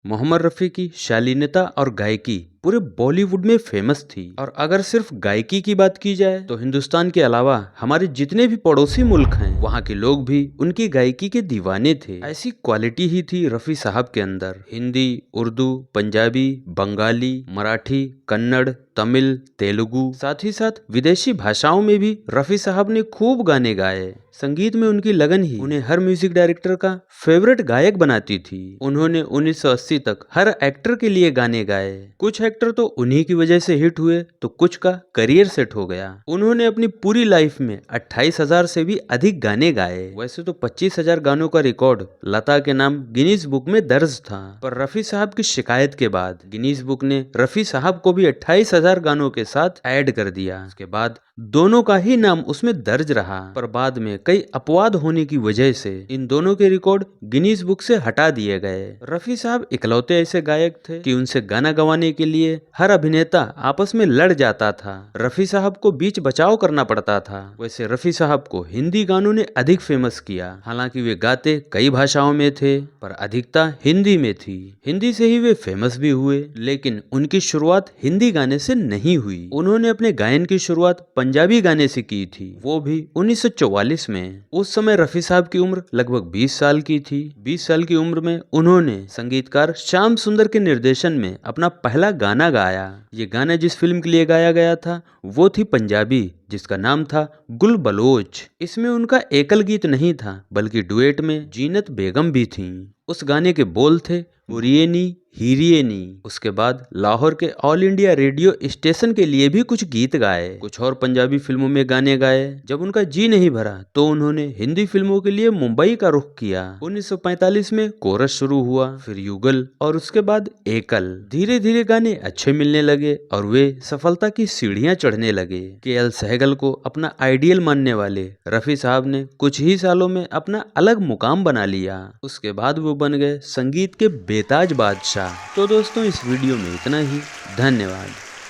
मोहम्मद रफ़ी की शालीनता और गायकी पूरे बॉलीवुड में फेमस थी। और अगर सिर्फ गायकी की बात की जाए तो हिंदुस्तान के अलावा हमारे जितने भी पड़ोसी मुल्क हैं वहाँ के लोग भी उनकी गायकी के दीवाने थे। ऐसी क्वालिटी ही थी रफ़ी साहब के अंदर। हिंदी, उर्दू, पंजाबी, बंगाली, मराठी, कन्नड़, तमिल, तेलुगु, साथ ही साथ विदेशी भाषाओं में भी रफ़ी साहब ने खूब गाने गाए। संगीत में उनकी लगन ही उन्हें हर म्यूजिक डायरेक्टर का फेवरेट गायक बनाती थी। उन्होंने 1980 तक हर एक्टर के लिए गाने गाए। कुछ एक्टर तो उन्हीं की वजह से हिट हुए तो कुछ का करियर सेट हो गया। उन्होंने अपनी पूरी लाइफ में 28,000 से भी अधिक गाने गाए। वैसे तो 25,000 गानों का रिकॉर्ड लता के नाम गिनीज बुक में दर्ज था, पर रफ़ी साहब की शिकायत के बाद गिनीज बुक ने रफ़ी साहब को भी 28,000 गानों के साथ ऐड कर दिया। उसके बाद दोनों का ही नाम उसमें दर्ज रहा, पर बाद में कई अपवाद होने की वजह से इन दोनों के रिकॉर्ड गिनीज बुक से हटा दिए गए। रफ़ी साहब इकलौते ऐसे गायक थे कि उनसे गाना गवाने के लिए हर अभिनेता आपस में लड़ जाता था। रफ़ी साहब को बीच बचाव करना पड़ता था। वैसे रफ़ी साहब को हिंदी गानों ने अधिक फेमस किया। हालांकि वे गाते कई भाषाओं में थे पर अधिकता हिंदी में थी। हिंदी से ही वे फेमस भी हुए, लेकिन उनकी शुरुआत हिंदी गाने से नहीं हुई। उन्होंने अपने गायन की शुरुआत पंजाबी गाने से की थी, वो भी 1944 में। उस समय रफ़ी साहब की उम्र लगभग 20 साल की थी। 20 साल की उम्र में उन्होंने संगीतकार श्याम सुंदर के निर्देशन में अपना पहला गाना गाया। ये गाना जिस फिल्म के लिए गाया गया था वो थी पंजाबी, जिसका नाम था गुल बलोच। इसमें उनका एकल गीत नहीं था बल्कि डुएट में जीनत बेगम भी थीं। उस गाने के बोल थे हुरियनी हीरियनी। उसके बाद लाहौर के ऑल इंडिया रेडियो स्टेशन के लिए भी कुछ गीत गाए। कुछ और पंजाबी फिल्मों में गाने गाए। जब उनका जी नहीं भरा तो उन्होंने हिंदी फिल्मों के लिए मुंबई का रुख किया। 1945 में कोरस शुरू हुआ, फिर युगल और उसके बाद एकल। धीरे धीरे गाने अच्छे मिलने लगे और वे सफलता की सीढ़ियां चढ़ने लगे। के.एल. सहगल को अपना आइडियल मानने वाले रफ़ी साहब ने कुछ ही सालों में अपना अलग मुकाम बना लिया। उसके बाद वो बन गए संगीत के बेताज बादशाह। तो दोस्तों इस वीडियो में इतना ही। धन्यवाद।